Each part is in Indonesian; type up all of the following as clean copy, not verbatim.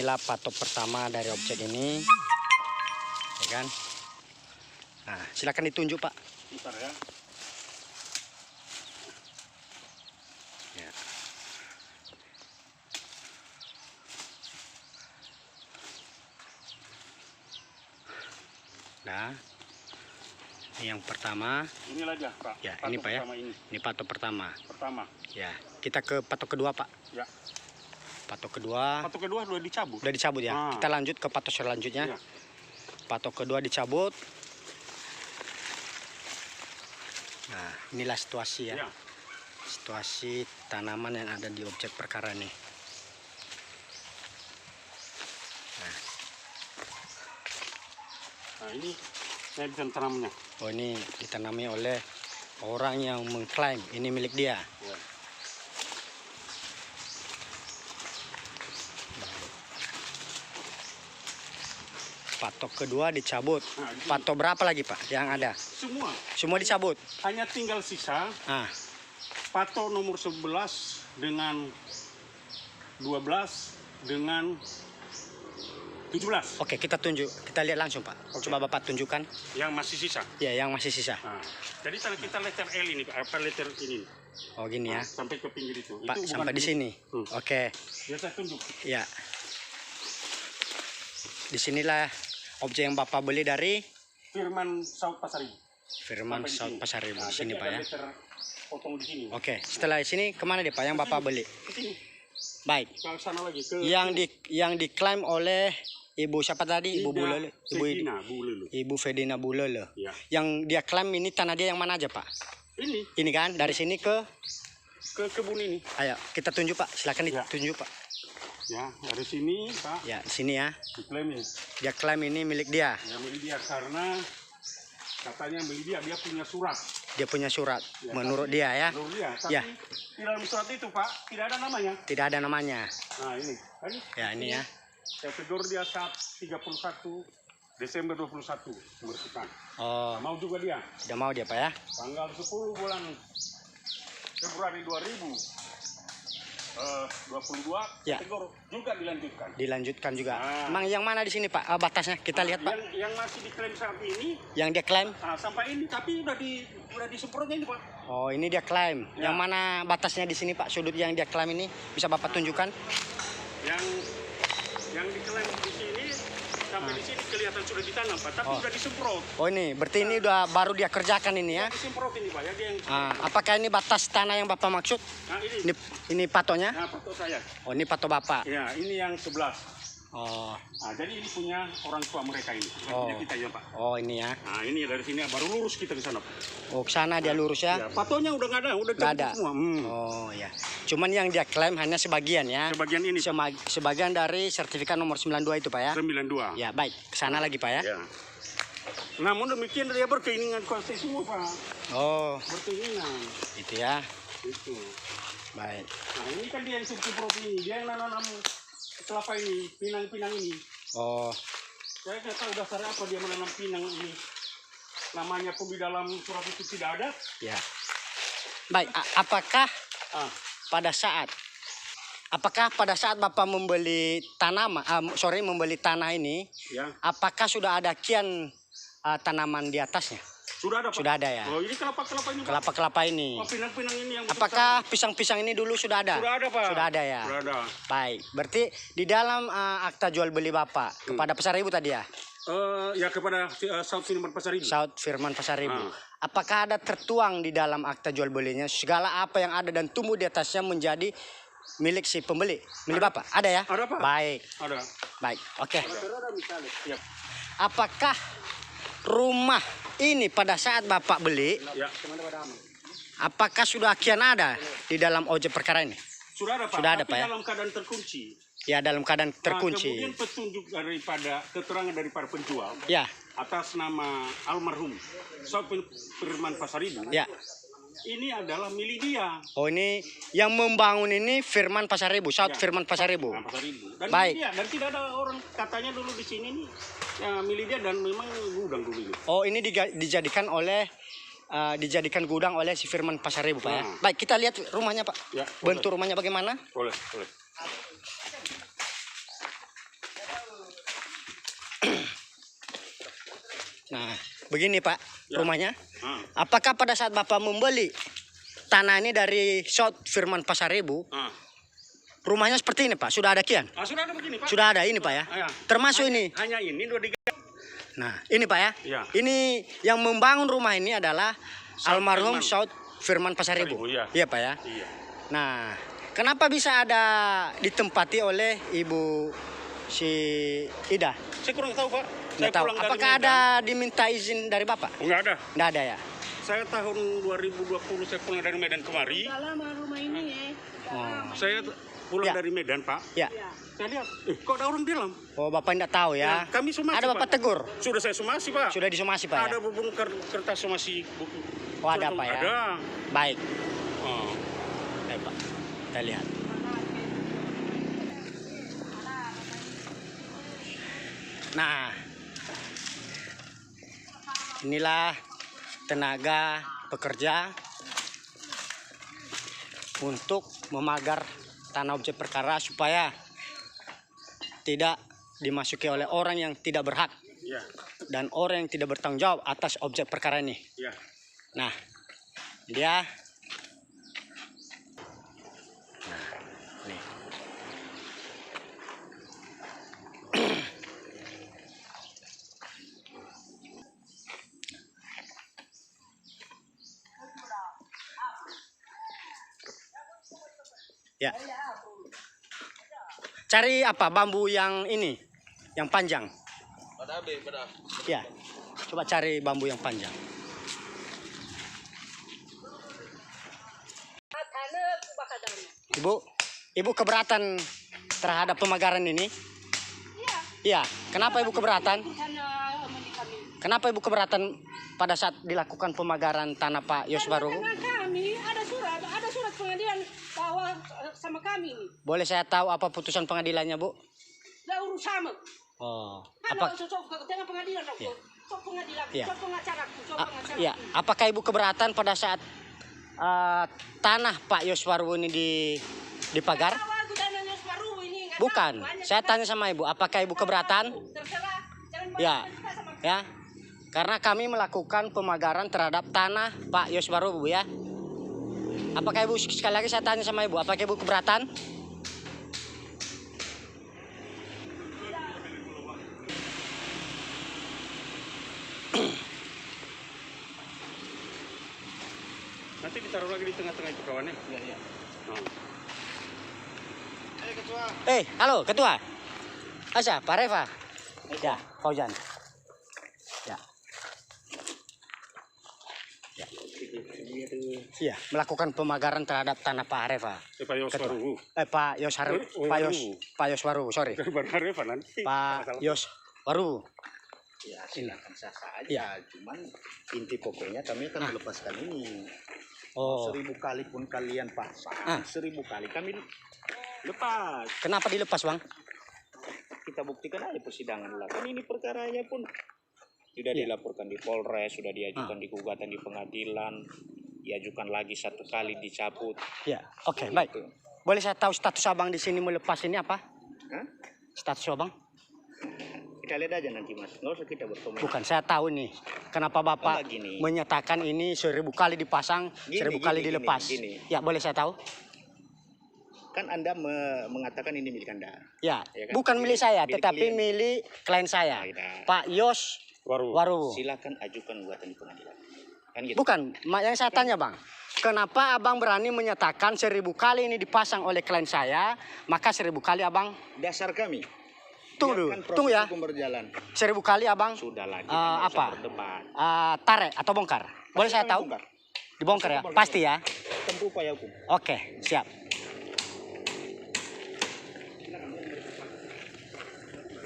inilah patok pertama dari objek ini, ya kan? Nah, silakan ditunjuk Pak. Bentar ya. Ya. Nah, ini yang pertama. Inilah aja Pak. Ya, patok ini Pak ya. Ini patok pertama. Pertama. Ya, kita ke patok kedua Pak. Ya. Patok kedua. Patok kedua sudah dicabut. Udah dicabut ya. Ah. Kita lanjut ke patok selanjutnya. Ya. Patok kedua dicabut. Nah, inilah situasi ya. Ya. Situasi tanaman yang ada di objek perkara nih. Nah ini saya bisa tanamnya. Oh, ini ditanami oleh orang yang mengklaim ini milik dia. Ya. Patok kedua dicabut. Nah, Patok berapa lagi Pak yang ada? Semua. Semua dicabut. Hanya tinggal sisa Ah, patok nomor 11 dengan 12 dengan 17. oke, kita tunjuk. Kita lihat langsung Pak. Oke. Coba Bapak tunjukkan. Yang masih sisa. Ya, yang masih sisa. Nah, jadi kalau kita letter L ini, apa letter ini? Oh, gini ya. Nah, sampai ke pinggir itu. Pak, Itu bukan sampai di sini. Oke. Ya saya tunjuk. Ya. Disinilah objek yang Bapak beli dari Firman Saud Pasaribu. Firman Sampai di Saud sini. Pasaribu. Nah, Di sini jadi Pak ada ya. letter potong di sini. Oke, setelah sini kemana deh Pak yang Bapak beli? Ke sini. Baik. Ke sana lagi ke Yang diklaim oleh Ibu siapa tadi? Ibu Bulele. Fedina Bulele. Ibu Fedina Bulele. Ya. Yang dia klaim ini tanah dia yang mana aja Pak? Ini Ini kan dari sini ke. ke kebun ini. Ayo kita tunjuk Pak. Silakan Ya. ditunjuk Pak. Ya, dari sini Pak. Ya, sini ya. Diklaim ini. Dia klaim ini milik dia. Ya, milik dia karena katanya milik dia punya surat. Dia punya surat. Ya, Menurut tapi- dia ya. Menurut dia, tapi Ya. di dalam surat itu Pak tidak ada namanya. Tidak ada namanya. Nah ini, kan? Ya, ini ya. Saya tegur dia saat 31 Desember 21 membersihkan. Oh, Mau juga dia. tidak mau dia Pak ya. Tanggal 10 bulan Februari 2022 Ya. tegur juga dilanjutkan. Dilanjutkan juga. Ah. Emang yang mana di sini Pak? Batasnya kita lihat Pak. Yang masih diklaim saat ini Yang dia klaim. sampai ini tapi udah disemprotnya ini Pak. Oh, ini dia klaim. Ya. Yang mana batasnya di sini Pak? Sudut yang dia klaim ini bisa Bapak tunjukkan? Yang diklaim di sini sampai di sini kelihatan sudah ditanam Pak, tapi sudah disemprot. Oh, ini berarti ini udah baru dia kerjakan ini ya. Disemprot ini Pak ya, dia yang Apakah ini batas tanah yang Bapak maksud? nah Ini patoknya? nah foto saya. Oh, ini patok Bapak. Ya, ini yang 11. Oh. Nah, jadi ini punya orang tua mereka ini, bukan Oh. punya kita ya Pak. Oh, ini ya. Nah, ini dari sini baru lurus kita ke sana Pak. Oh, ke sana dia lurus ya. Ya, patonya udah nggak ada, udah Nggak ada. cabut semua. Oh, ya. Cuman yang dia klaim hanya sebagian ya. Sebagian ini Sebagian dari sertifikat nomor 92 itu Pak ya. 92. Ya, baik. Ke sana lagi Pak ya. Ya. Namun demikian dia berkeinginan kuasa semua Pak. Oh, Berkeinginan. itu ya. Itu. Baik. Nah, ini kan dia yang semprot ini, dia yang nanam kelapa ini, pinang-pinang ini. Oh, Saya nggak tahu dasar apa dia menanam pinang ini. Namanya pun di dalam surat itu tidak ada. ya. Baik, apakah Ah, pada saat Bapak membeli membeli tanah ini, ya. apakah sudah ada kian tanaman di atasnya? Sudah ada Pak. Sudah ada ya. Oh, ini kelapa-kelapa ini Pak. Kelapa-kelapa ini. Oh, pinang-pinang ini yang Apakah pisang-pisang ini dulu sudah ada? sudah ada Pak. Sudah ada ya. Sudah ada. Baik, berarti di dalam akta jual beli Bapak kepada Pasaribu tadi ya, Ya kepada Saud Firman Pasaribu. Saud Firman Pasaribu. Apakah ada tertuang di dalam akta jual belinya segala apa yang ada dan tumbuh di atasnya menjadi milik si pembeli, milik Bapak? Ada ya? Ada Pak. Baik, Ada. baik. Oke. Ada misalnya. Ya. Apakah rumah ini pada saat Bapak beli, Ya. apakah sudah kian ada di dalam objek perkara ini? Sudah ada Pak. Sudah ada, Tapi Pak, ya? dalam keadaan terkunci. Ya, dalam keadaan Nah, terkunci. kemudian petunjuk daripada keterangan daripada penjual Ya, atas nama almarhum Saud Firman Pasaribu. ya. Ini adalah milik dia. Oh, ini yang membangun ini Firman Pasaribu, Saud Ya. Firman Pasaribu. Nah, Pasaribu. Dan Baik. milik dia. Dan tidak ada orang katanya dulu di sini nih ya, milik dia dan memang gudang dulu ini. Oh, ini dijadikan gudang oleh si Firman Pasaribu, Pak ya. Nah. Baik, kita lihat rumahnya, Pak. Ya, Bentuk rumahnya bagaimana? boleh, boleh. Nah, begini Pak, Ya. rumahnya. Ah, Apakah pada saat Bapak membeli tanah ini dari South Firman Pasaribu, ah. rumahnya seperti ini Pak? Sudah ada kian? Sudah ada begini Pak. Sudah ada ini Pak ya? Ya. Termasuk ini. Hanya ini 2 digas. Nah, ini Pak ya. Ya. Ini yang membangun rumah ini adalah almarhum Firman. South Firman Pasaribu. Pasaribu, iya. Iya Pak ya. Iya. Nah, kenapa bisa ada ditempati oleh Ibu si Ida? Saya kurang tahu Pak. Saya Nggak tahu. pulang dari Apakah Medan. ada diminta izin dari Bapak? Enggak ada. Nggak ada ya? Saya tahun 2020 saya pulang dari Medan kemari. Udah lama rumah ini ya. Oh. Saya pulang Ya. dari Medan Pak. Ya. Saya lihat, kok ada orang di dalam? Oh, Bapak tidak tahu ya? Kami somasi Ada Bapak Pak. tegur? Sudah saya somasi Pak. Sudah disomasi Pak ya? Ada bubung kertas somasi buku. Oh, ada Pak ya? Ada. Baik. Oh. Baik Pak. Kita lihat. Nah, inilah tenaga pekerja untuk memagar tanah objek perkara supaya tidak dimasuki oleh orang yang tidak berhak Ya. dan orang yang tidak bertanggung jawab atas objek perkara ini. Ya. Nah, dia nih. Ya. Cari apa? Bambu yang ini, yang panjang. Ya. Coba cari bambu yang panjang. Ibu keberatan terhadap pemagaran ini? Iya. Kenapa Ibu keberatan? Kenapa Ibu keberatan pada saat dilakukan pemagaran tanah Pak Yoswaru? Karena kami ada surat pengadilan bahwa sama kami ini. Boleh saya tahu apa putusan pengadilannya, Bu? Dah urus sama. Oh, Apa? apa? Tengah pengadilan dong. Iya. Cok pengadilan, Iya. cok pengacaraku, cok pengacara. Ya, apakah Ibu keberatan pada saat tanah Pak Yoswaru ini dipagar? Aku dananya separuh ini. nggak Bukan. tahu, banyak Saya kan. tanya sama Ibu, apakah Ibu keberatan? Terserah. Jangan Ya, banyak juga sama ya. Karena kami melakukan pemagaran terhadap tanah Pak Yoswaru, Bu ya. Apakah Ibu, sekali lagi saya tanya sama Ibu, apakah Ibu keberatan? Nanti ditaruh lagi di tengah-tengah itu kawannya. Iya, iya. Halo Ketua. Asa, Pak Reva. Ya, Fauzan. Ya. Ya. Iya, melakukan pemagaran terhadap tanah Pak Reva. Pak Yoswaru. Pak Yoswaru. Pak Yoswaru, sorry. Baru Reva nanti. Pak Yoswaru. Ya silakan sah-sah aja, Ya. cuman inti pokoknya kami akan melepaskan ini. Oh, 1000 kali pun kalian pasang, Ah. 1000 kali kami lepas. kenapa dilepas, Bang? Kita buktikan aja persidangan lah. Kan ini perkaranya pun sudah Iya. dilaporkan di Polres, sudah diajukan di gugatan di pengadilan, diajukan lagi 1 kali dicabut. Ya, oke, baik. Boleh saya tahu status Abang di sini melepas ini apa? Hah? Status Abang? Kita lihat aja nanti Mas, nggak usah kita berkomentar. Bukan, saya tahu nih. Kenapa Bapak Enggak, gini. menyatakan ini 1000 kali dipasang, 1000 kali gini, dilepas? gini. Ya, boleh saya tahu? Kan Anda mengatakan ini milik Anda. Ya, Ya kan? bukan milik saya, Milik tetapi klien. milik klien saya, Nah, Pak Yoswaru. silakan ajukan gugatan di pengadilan. Kan gitu. Bukan, yang saya tanya Bang, kenapa Abang berani menyatakan 1000 kali ini dipasang oleh klien saya, maka 1000 kali Abang, Dasar kami. tunggu Biarkan dulu, proses tunggu ya, hukum berjalan. 1000 kali Abang Sudah lagi. apa? Berdebat. Tarik atau bongkar? Boleh saya kami tahu? bongkar. Dibongkar ya, Bongkar. pasti ya. Tempuh upaya hukum. Oke, siap.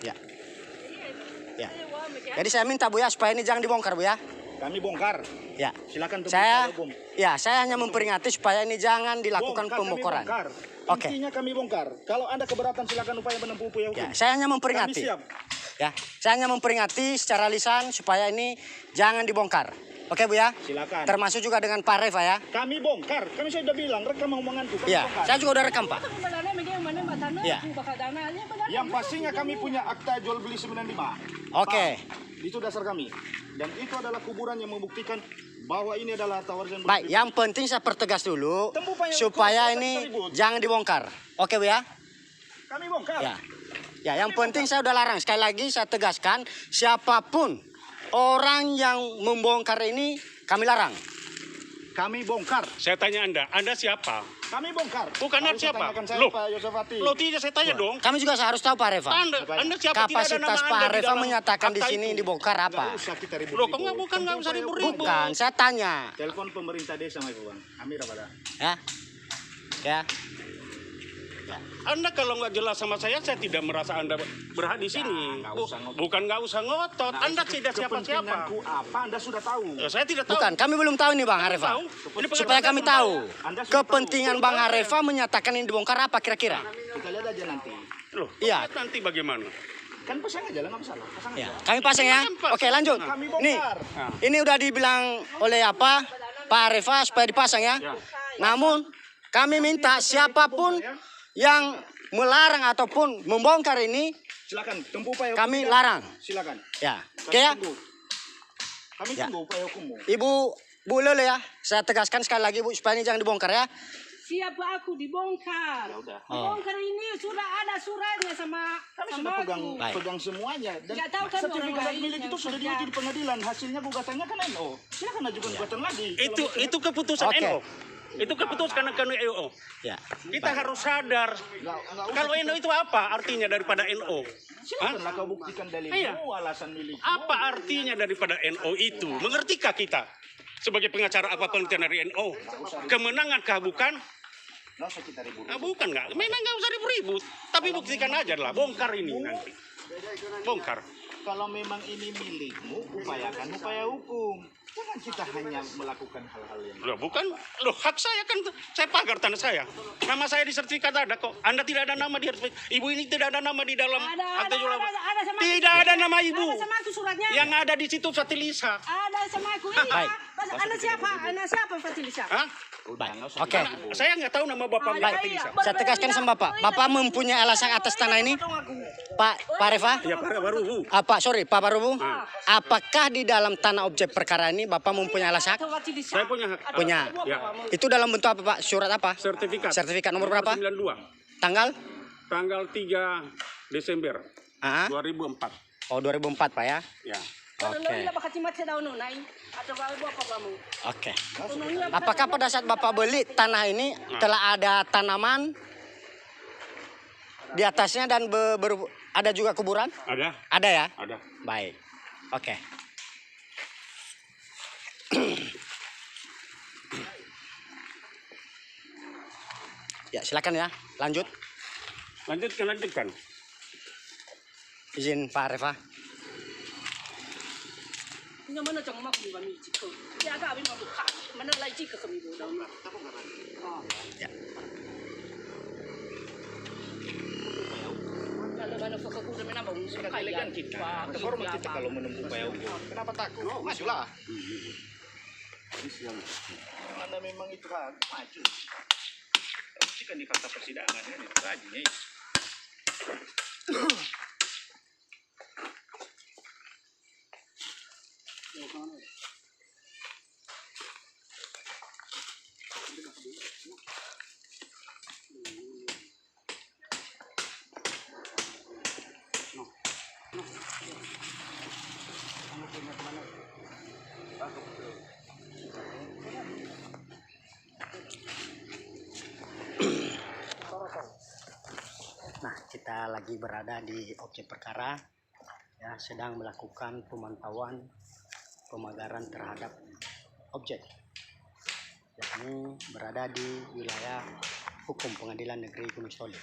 Ya. Ya. Jadi saya minta Bu ya supaya ini jangan dibongkar Bu ya. Kami bongkar. Ya. Silakan tempuh Saya upaya hukum. ya, saya hanya memperingati supaya ini jangan dilakukan Bongkar, kami pembokoran. bongkar. Oke. Intinya kami bongkar. Kalau Anda keberatan silakan upaya menempuh upaya hukum. Ya, saya hanya Kami memperingati. siap. Ya, saya hanya memperingati secara lisan supaya ini jangan dibongkar. Oke Bu ya. Silakan. Termasuk juga dengan Pak Reva ya. Kami bongkar. Kami sudah bilang rekam omonganku. Kami Iya, bongkar. saya juga udah rekam Pak. Aku balana media mana tanah, Iya. aku bakal dananya benar. Yang pastinya kami punya akta jual beli 95. Oke. Itu dasar kami. Dan itu adalah kuburan yang membuktikan bahwa ini adalah harta warisan. Baik, yang penting saya pertegas dulu Temu Pak, yang supaya hukum ini tersebut. jangan dibongkar. Oke, Bu ya? Kami bongkar. Ya. Ya, yang penting saya udah larang. Sekali lagi saya tegaskan, siapapun orang yang membongkar ini kami larang. Kami bongkar. Saya tanya Anda siapa? Kami bongkar. Bukan Harus siapa? tanyakan saya, Loh. Pak Yosefati. Lo tidak saya tanya dong. Kami juga harus tahu Pak Reva. Anda siapa? Kapasitas Pak Reva menyatakan di sini dibongkar Nggak apa? usah kita ribut. Loh, kok nggak usah ribut-ribut? Bukan, saya tanya. Telepon pemerintah desa, Mas Iwan. Amir apa dah? Ya. Ya. Anda kalau nggak jelas sama saya tidak merasa Anda berhak di sini. nggak usah ngotot. Bukan nggak usah ngotot. Anda tidak siapa-siapa. Kepentinganku apa? Anda sudah tahu. Saya tidak tahu. Bukan, kami belum tahu nih Bang Areva. Tahu. Ini Supaya kami tahu Anda sudah kepentingan Bang Areva menyatakan ini dibongkar apa kira-kira? Kita lihat aja nanti. Loh, Iya. nanti bagaimana? Kan pasang aja lah, nggak masalah. Pasang Ya, aja. kami pasang ya. Oke, lanjut. Kami Nih, bongkar. ini udah dibilang oleh apa Pak Areva supaya dipasang ya. Namun kami minta siapapun yang melarang ataupun membongkar ini Silakan, tempuh upaya kami hukumnya. larang. Silakan. Ya, Kami oke ya. tunggu. Kami Ya. tunggu upaya hukummu. Ibu Bu Lele ya, saya tegaskan sekali lagi Bu supaya ini jangan dibongkar ya. Siapa aku dibongkar? Ya udah. Dibongkar ini sudah ada suratnya sama Kami sama sudah pegang, aku. Baik. pegang semuanya. Dan Nggak tahu kan orang sertifikat lain milik yang itu sudah kerja. diuji di pengadilan. Hasilnya gugatannya kan NO. Silakan ajukan gugatan lagi. Itu keputusan Oke. NO. Itu keputusan NO. Ya. Kita harus sadar. Kalau NO itu apa artinya daripada NO? Silakanlah kau buktikan dalilmu, Iya. alasan milikmu. Apa artinya daripada NO itu? Mengertikah kita sebagai pengacara apa penelitian dari NO? Kemenangankah bukan? Nggak usah kita ribut. Nah, bukan nggak. Memang nggak usah ribut-ribut. Tapi buktikan aja lah. Bongkar ini nanti. Bongkar. Kalau memang ini milikmu, upayakan upaya hukum. Jangan kita hanya melakukan hal-hal yang... Loh, bukan. Loh, hak saya kan. Saya pagar tanah saya. Nama saya di sertifikat ada kok. Anda tidak ada nama di sertifikat. Ibu ini tidak ada nama di dalam akte jual beli. Ada sama Tidak ada nama ibu. Ada sama aku suratnya. Yang ada di situ Fatilisa. Ada sama aku ini. Baik. Anak siapa? Anak siapa Fatilisa? Hah? Baik. nggak usah Oke. Saya nggak tahu nama bapak Baik. Fatilisa. Saya tegaskan sama Bapak. Bapak mempunyai alasan atas tanah ini? Pak Reva? Ya, Pak baru. Pak Barubu. Apakah di dalam tanah objek perkara ini Bapak mempunyai alasan? Fatilisa. Saya punya hak. Punya. Ya. Itu dalam bentuk apa Pak? Surat apa? Sertifikat. Sertifikat nomor berapa? 92. Tanggal? Tanggal 3 Desember Ah, 2004. oh 2004 Pak ya. Ya. Oke. Oke. Apakah pada saat Bapak beli tanah ini telah ada tanaman di atasnya dan ada juga kuburan? Ada? Ada ya? Ada. Baik. Oke. Ya, silakan ya. Lanjut. Lanjutkan. Izin Pak Reva. Mana chẳng mắc gì mà mình chỉ cần giá cả bên mà được khác mà nó lại chỉ cần mình được đâu mà Ya. kalau mana fokus udah menambah sudah Elegan kita. Terhormat kita kalau menempuh upaya hukum. Kenapa takut? Majulah. Mana memang itu hak, maju. Buktikan di fakta persidangan kan itu aja nih. Nah, kita lagi berada di objek perkara, ya, sedang melakukan pemantauan pemagaran terhadap objek, yakni berada di wilayah hukum Pengadilan Negeri Gunung Sitoli.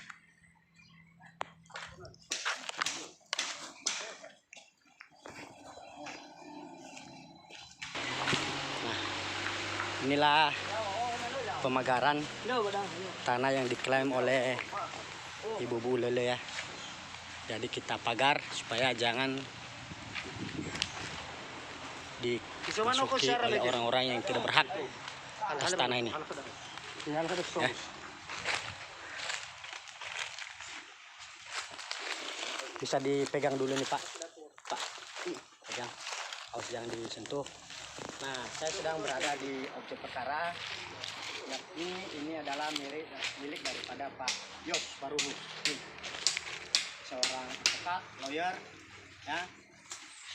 Nah, inilah pemagaran tanah yang diklaim oleh Ibu Bu Lele ya. Jadi kita pagar supaya jangan dimasuki oleh orang-orang yang tidak berhak atas tanah ini. Ya. Bisa dipegang dulu nih Pak. Pak, pegang. Harus jangan disentuh. Nah, saya sedang berada di objek perkara. Yakni ini adalah milik daripada Pak Yos Waruhu. Seorang advokat, lawyer, ya.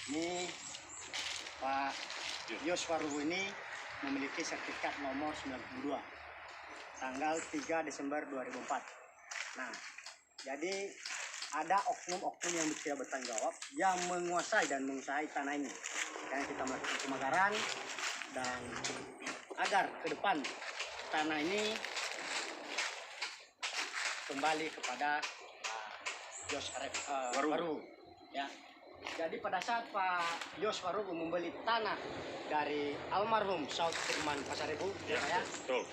Ini Pak Yos Waruhu ini memiliki sertifikat nomor 92 tanggal 3 Desember 2004. Nah, jadi ada oknum-oknum yang tidak bertanggung jawab yang menguasai dan menguasai tanah ini. Karena kita melakukan pemagaran dan agar ke depan tanah ini kembali kepada Yos Waruhu. Ya. Jadi pada saat Pak Yos Waruhu membeli tanah dari almarhum Saud Firman Pasaribu, ya, betul.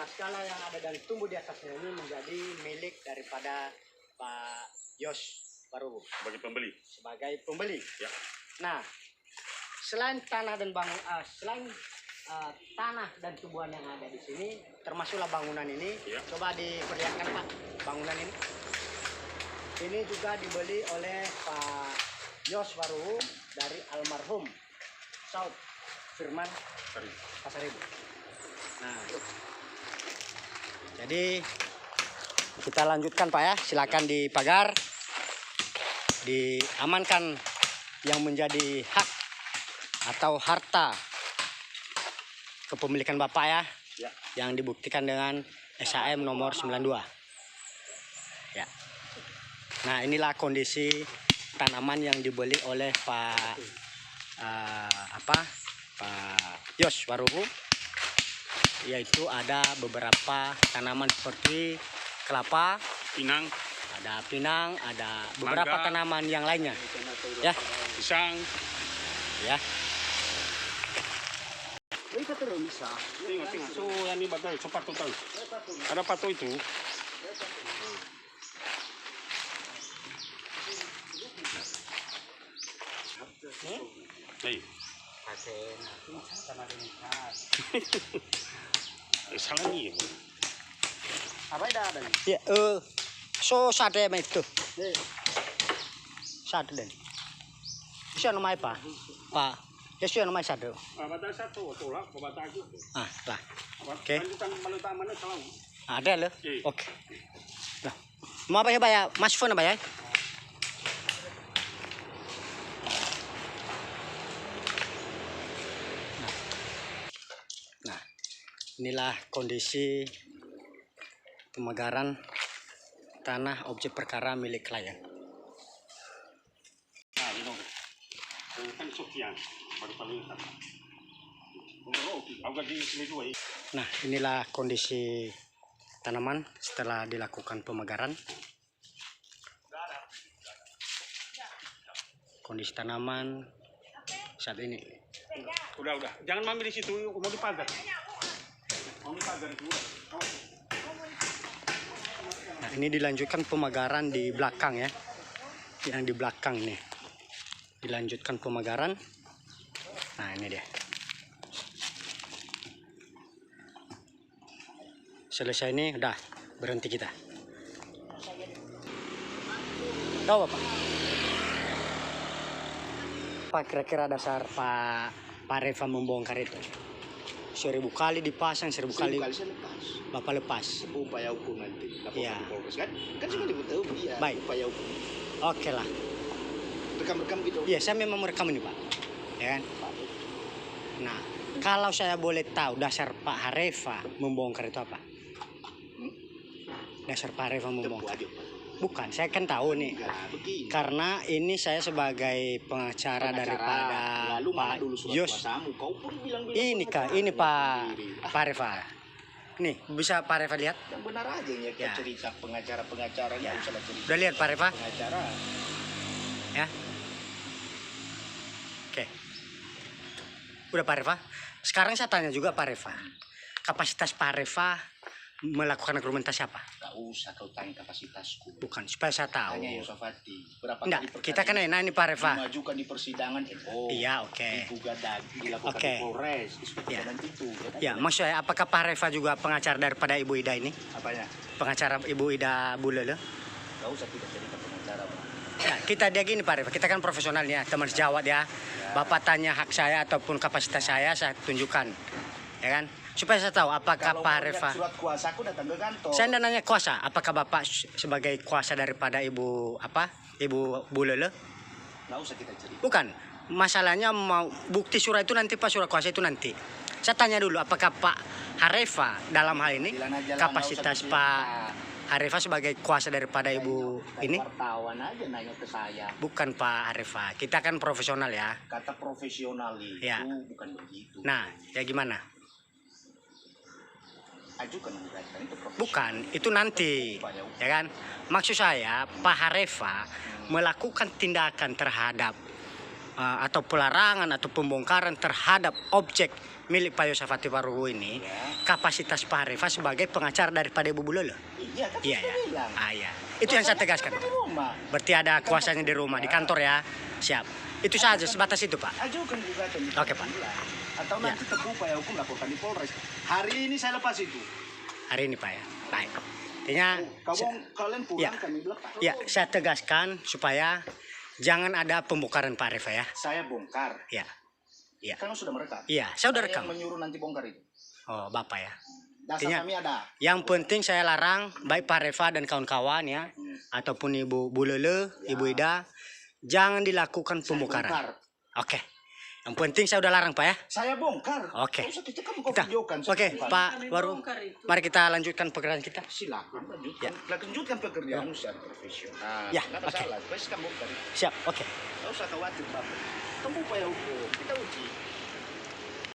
Skala yang ada dan tumbuh di atasnya ini menjadi milik daripada Pak Yos Waruhu sebagai pembeli. Ya. Nah, selain tanah dan tanah dan tumbuhan yang ada di sini, termasuklah bangunan ini. Ya. Coba diperlihatkan Pak, bangunan ini. Ini juga dibeli oleh Pak Yos Waruhu dari almarhum Saud Firman Pasaribu. Nah, jadi kita lanjutkan Pak ya, silakan dipagar, diamankan yang menjadi hak atau harta kepemilikan Bapak ya, yang dibuktikan dengan SHM nomor 92. Ya. Nah, inilah kondisi tanaman yang dibeli oleh Pak Yos Waruhu, yaitu ada beberapa tanaman seperti kelapa, Pinang, ada beberapa mangga, tanaman yang lainnya. Ya, pisang. ya. Tengok. So, yang ini bagai, so pato tahu. Ada pato itu. Hey. Salah ni. Ya, so sate mai itu. Sate den. Bisa nomai Pak. Pak, ya sih nomai sate. Bata satu, tolak, bata itu. Ah, lah. Oke. Lanjutan malutan mana salah. Ada loh. Oke. Nah, mau apa ya bayar? Mas phone apa ya? Nah, inilah kondisi pemagaran tanah objek perkara milik klien. Nah, ini kan sekian baru paling satu. Nah, inilah kondisi tanaman setelah dilakukan pemagaran. Kondisi tanaman saat ini. Udah. Jangan mami di situ, mau dipagar. Mau dipagar itu. Nah, ini dilanjutkan pemagaran di belakang ya. Yang di belakang nih. Dilanjutkan pemagaran. Nah, ini dia. Selesai ini udah berhenti kita. Tahu Bapak? Apa kira-kira dasar Pak Reva membongkar itu? 1000 kali dipasang, 1000 kali saya lepas. Bapak lepas. Upaya hukum nanti. Iya. Kan semua tahu. Iya. Baik. Upaya hukum. Oke lah. Rekam-rekam gitu. Iya, saya memang merekam ini Pak. Ya kan? Nah, kalau saya boleh tahu dasar Pak Hareva membongkar itu apa? Dasar Pak Hareva membongkar. Bukan, saya kan tahu nih. Begini. Karena ini saya sebagai pengacara daripada Lalu mana Pak dulu surat Yos. kuasamu? Kau pun bilang Ini Kak, ini Pak Reva. Nih, bisa Pak Reva lihat? yang benar aja ya, Ya. cerita pengacara-pengacaranya usah cerita. Udah lihat Pak Reva? Pengacara. Ya. Oke. Udah Pak Reva. Sekarang saya tanya juga Pak Reva. Kapasitas Pak Reva melakukan argumentasi apa? Gak usah kau tanya kapasitasku. Bukan, supaya saya tahu. Tanya Yosafati. Berapa Enggak, kali perkara kita kan enak nih Pak Reva. dimajukan di persidangan Iya, oke. digugat dilakukan Oke. di Polres, Ya. dan itu. Ya, maksud saya apakah Pak Reva juga pengacara daripada Ibu Ida ini? Apanya? Pengacara Ibu Ida Bulele? Nggak usah kita cerita pengacara, Pak. Ya, kita dia gini Pak Refa, kita kan profesionalnya, teman sejawat ya. Bapak tanya hak saya ataupun kapasitas saya tunjukkan, ya kan? Supaya saya tahu apakah Kalau Pak mau lihat Refa. surat kuasa aku datang ke kantor. Saya tidak nanya kuasa, apakah Bapak sebagai kuasa daripada Ibu Ibu Bu Lele? Nggak usah kita cerita. Bukan. Masalahnya mau bukti surat itu nanti Pak, surat kuasa itu nanti. Saya tanya dulu apakah Pak Harefa dalam hal ini Bilang aja lah, kapasitas nggak usah Pak cerita. Harefa sebagai kuasa daripada Ibu Kayak ini? wartawan aja nanya ke saya. Bukan Pak Harefa, kita kan profesional ya. Kata profesional itu Ya. bukan begitu. Nah, ya gimana? Ajukan gugatan itu profesional. Bukan, itu nanti, ya kan? Maksud saya, Pak Harefa melakukan tindakan terhadap atau pelarangan atau pembongkaran terhadap objek milik Pak Yosafati Paruhu ini, kapasitas Pak Harefa sebagai pengacara daripada Ibu Bulele. Iya kan Iya sudah ya. bilang. Iya. Itu yang saya tegaskan. Di rumah. Berarti ada kuasanya di rumah, di kantor ya. Siap. Itu saja, sebatas itu Pak. Ajukan gugatan di Oke, Pak. pengadilan. Atau Ya. nanti teguh upaya hukum laporkan di Polres. Hari ini saya lepas itu. Hari ini Pak ya. Baik. Intinya, Kalian pulang Ya. kami lepas. ya saya tegaskan supaya jangan ada pembongkaran Pak Harefa ya. Saya bongkar. Ya. Ya. Kan sudah merekam. Iya, saya udah Saya rekam. yang menyuruh nanti bongkar itu. Oh, Bapak ya. Dasar Artinya- kami ada. Yang penting saya larang baik Pak Reva dan kawan-kawan ya, ataupun Ibu Bulele, Ibu Ida, jangan dilakukan pembongkaran. Bongkar. Oke. Yang penting saya udah larang Pak ya. Saya bongkar. Oke. Nggak usah kita kamu kau Kita. videokan. saya Oke, bongkar. Pak Kami Waru. bongkar itu. Mari kita lanjutkan pekerjaan kita. Silakan lanjutkan. Lanjutkan pekerjaanmu secara profesional. Ya, Nggak oke. masalah. Terus kamu bongkar. Siap. Oke. Nggak usah khawatir, Bapak. Kamu upaya hukum. Kita uji.